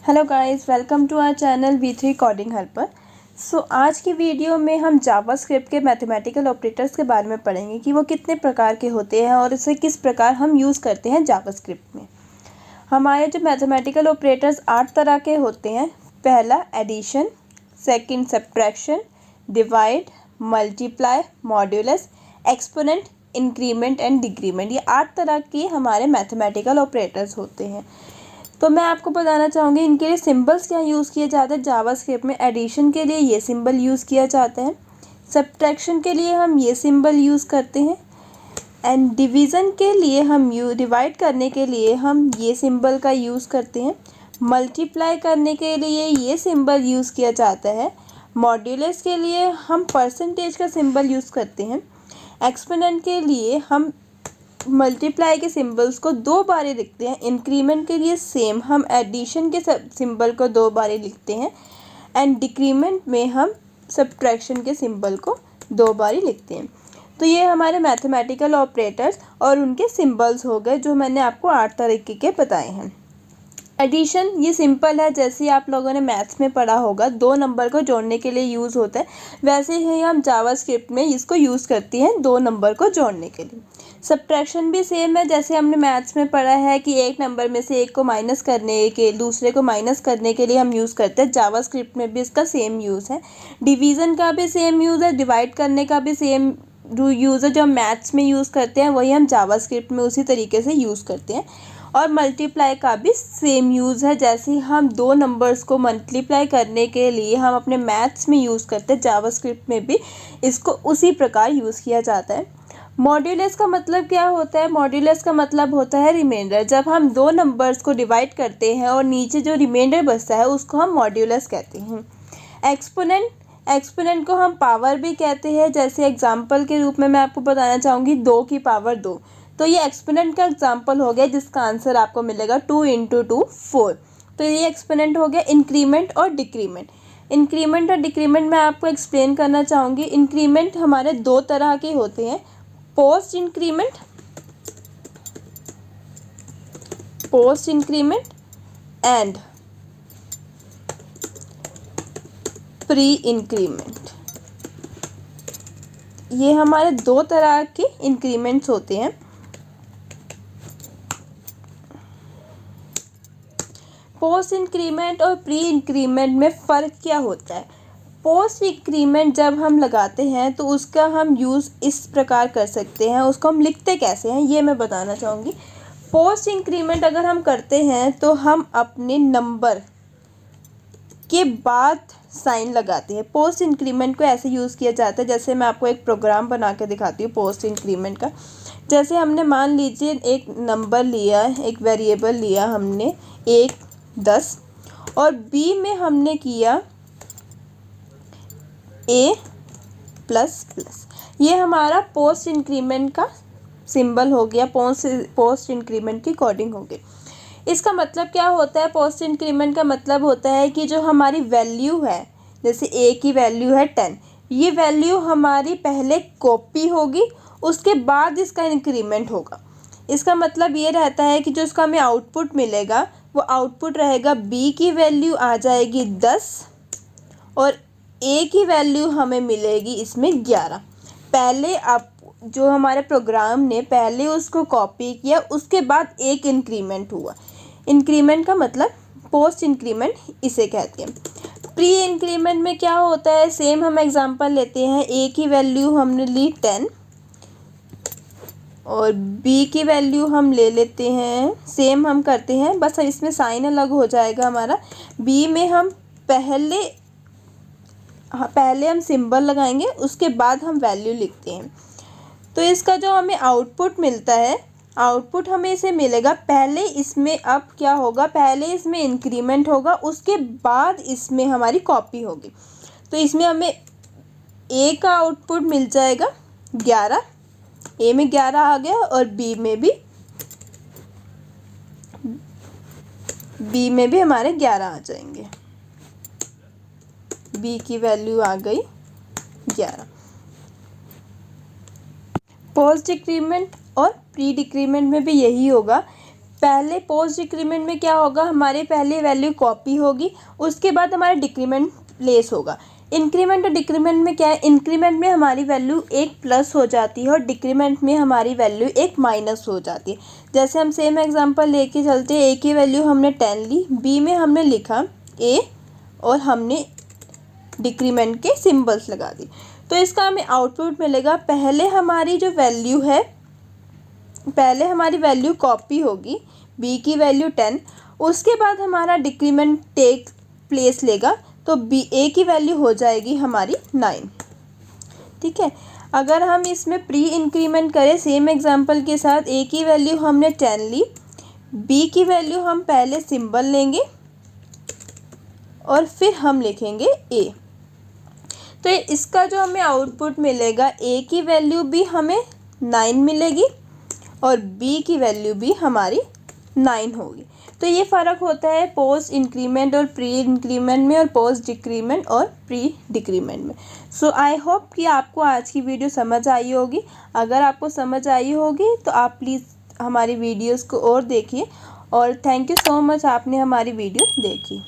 Hello guys, welcome to our channel V3 coding helper. आज की video में हम जावास्क्रिप्ट के मैथमेटिकल ऑपरेटर्स के बारे में पढ़ेंगे कि वो कितने प्रकार के होते हैं और इसे किस प्रकार हम यूज़ करते हैं जावास्क्रिप्ट में। हमारे जो मैथमेटिकल ऑपरेटर्स 8 तरह के होते हैं। पहला addition, second subtraction, divide, multiply, modulus, exponent, increment and decrement. ये 8 तरह के हमारे मैथमेटिकल ऑपरेटर्स होते हैं। तो मैं आपको बताना चाहूँगी इनके लिए सिंबल्स क्या यूज़ किए जाते हैं जावास्क्रिप्ट में। एडिशन के लिए ये सिंबल यूज़ किया जाता है, सब्ट्रैक्शन के लिए हम ये सिंबल यूज़ करते हैं, एंड डिवीज़न के लिए हम डिवाइड करने के लिए हम ये सिंबल का यूज़ करते हैं, मल्टीप्लाई करने के लिए ये सिंबल यूज़ किया जाता है, मॉड्यूलस के लिए हम परसेंटेज का सिंबल यूज़ करते हैं, एक्सपोनेंट के लिए हम मल्टीप्लाई के सिंबल्स को 2 बार लिखते हैं, इंक्रीमेंट के लिए सेम हम एडिशन के सिंबल को 2 बार लिखते हैं, एंड डिक्रीमेंट में हम सब्ट्रैक्शन के सिंबल को 2 बार लिखते हैं। तो ये हमारे मैथमेटिकल ऑपरेटर्स और उनके सिंबल्स हो गए जो मैंने आपको 8 तरीके के बताए हैं। एडिशन ये सिंपल है, जैसे आप लोगों ने मैथ्स में पढ़ा होगा 2 नंबर को जोड़ने के लिए यूज़ होता है, वैसे ही हम जावास्क्रिप्ट में इसको यूज़ करते हैं 2 नंबर को जोड़ने के लिए। सब्ट्रैक्शन भी सेम है, जैसे हमने मैथ्स में पढ़ा है कि एक नंबर में से एक को माइनस करने के दूसरे को माइनस करने के लिए हम यूज़ करते हैं। जावास्क्रिप्ट में भी इसका सेम यूज़ है। डिवीज़न का भी सेम यूज़ है, डिवाइड करने का भी सेम यूज़ है। जो हम मैथ्स में यूज़ करते हैं वही हम जावास्क्रिप्ट में उसी तरीके से यूज़ करते हैं। और मल्टीप्लाई का भी सेम यूज़ है, जैसे हम 2 नंबर्स को मल्टीप्लाई करने के लिए हम अपने मैथ्स में यूज़ करते हैं, जावास्क्रिप्ट में भी इसको उसी प्रकार यूज़ किया जाता है। मॉड्यूलस का मतलब क्या होता है? मॉड्यूलस का मतलब होता है रिमाइंडर। जब हम 2 नंबर्स को डिवाइड करते हैं और नीचे जो रिमाइंडर बचता है उसको हम मॉड्यूलस कहते हैं। एक्सपोनेंट को हम पावर भी कहते हैं। जैसे एग्जांपल के रूप में मैं आपको बताना चाहूँगी 2 की पावर 2, तो ये एक्सपोनेंट का एग्जांपल हो गया जिसका आंसर आपको मिलेगा 2 × 2 4। तो ये एक्सपोनेंट हो गया। इंक्रीमेंट और डिक्रीमेंट, इंक्रीमेंट और डिक्रीमेंट मैं आपको एक्सप्लेन करना चाहूँगी। इंक्रीमेंट हमारे 2 तरह के होते हैं, post increment and pre increment. ये हमारे 2 तरह के इंक्रीमेंट्स होते हैं। पोस्ट इंक्रीमेंट और प्री इंक्रीमेंट में फ़र्क क्या होता है? पोस्ट इंक्रीमेंट जब हम लगाते हैं तो उसका हम यूज़ इस प्रकार कर सकते हैं, उसको हम लिखते कैसे हैं ये मैं बताना चाहूँगी। पोस्ट इंक्रीमेंट अगर हम करते हैं तो हम अपने नंबर के बाद साइन लगाते हैं। पोस्ट इंक्रीमेंट को ऐसे यूज़ किया जाता है, जैसे मैं आपको एक प्रोग्राम बना के दिखाती हूँ पोस्ट इंक्रीमेंट का। जैसे हमने मान लीजिए एक नंबर लिया, एक वेरिएबल लिया हमने 1 10 और बी में हमने किया a++। ये हमारा पोस्ट इंक्रीमेंट का सिंबल हो गया, पोस्ट इंक्रीमेंट की कोडिंग हो गई। इसका मतलब क्या होता है? पोस्ट इंक्रीमेंट का मतलब होता है कि जो हमारी वैल्यू है, जैसे a की वैल्यू है 10, ये वैल्यू हमारी पहले कॉपी होगी, उसके बाद इसका इंक्रीमेंट होगा। इसका मतलब ये रहता है कि जो इसका हमें आउटपुट मिलेगा वो आउटपुट रहेगा b की वैल्यू आ जाएगी 10 और a की वैल्यू हमें मिलेगी इसमें 11। पहले आप जो हमारे प्रोग्राम ने पहले उसको कॉपी किया, उसके बाद एक इंक्रीमेंट हुआ। इंक्रीमेंट का मतलब पोस्ट इंक्रीमेंट इसे कहते हैं। प्री इंक्रीमेंट में क्या होता है? सेम हम एग्जांपल लेते हैं, a की वैल्यू हमने ली 10 और b की वैल्यू हम ले लेते हैं, सेम हम करते हैं, बस इसमें साइन अलग हो जाएगा हमारा। b में हम पहले हम सिंबल लगाएंगे, उसके बाद हम वैल्यू लिखते हैं। तो इसका जो हमें आउटपुट मिलता है, आउटपुट हमें इसे मिलेगा, पहले इसमें अब क्या होगा, पहले इसमें इंक्रीमेंट होगा, उसके बाद इसमें हमारी कॉपी होगी। तो इसमें हमें a का आउटपुट मिल जाएगा 11, a में 11 आ गया और b में भी हमारे 11 आ जाएंगे। b की वैल्यू आ गई 11। पोस्ट डिक्रीमेंट और प्री डिक्रीमेंट में भी यही होगा। पहले पोस्ट डिक्रीमेंट में क्या होगा, हमारे पहले वैल्यू कॉपी होगी, उसके बाद हमारा डिक्रीमेंट प्लेस होगा। इंक्रीमेंट और डिक्रीमेंट में क्या है, इंक्रीमेंट में हमारी वैल्यू एक प्लस हो जाती है और डिक्रीमेंट में हमारी वैल्यू एक माइनस हो जाती है। जैसे हम सेम एग्जांपल लेके चलते हैं, ए की वैल्यू हमने 10 ली, बी में हमने लिखा ए और हमने डिक्रीमेंट के सिंबल्स लगा दी, तो इसका हमें आउटपुट मिलेगा। पहले हमारी जो वैल्यू है, पहले हमारी वैल्यू कॉपी होगी, बी की वैल्यू 10, उसके बाद हमारा डिक्रीमेंट टेक प्लेस लेगा, तो बी ए की वैल्यू हो जाएगी हमारी 9। ठीक है, अगर हम इसमें प्री इंक्रीमेंट करें सेम एग्जांपल के साथ, ए की वैल्यू हमने 10 ली, बी की वैल्यू हम पहले सिंबल लेंगे और फिर हम लिखेंगे ए, तो इसका जो हमें आउटपुट मिलेगा, ए की वैल्यू भी हमें 9 मिलेगी और बी की वैल्यू भी हमारी 9 होगी। तो ये फ़र्क होता है पोस्ट इंक्रीमेंट और प्री इंक्रीमेंट में, और पोस्ट डिक्रीमेंट और प्री डिक्रीमेंट में। सो आई होप कि आपको आज की वीडियो समझ आई होगी। अगर आपको समझ आई होगी तो आप प्लीज़ हमारी वीडियोस को और देखिए, और थैंक यू सो मच आपने हमारी वीडियो देखी।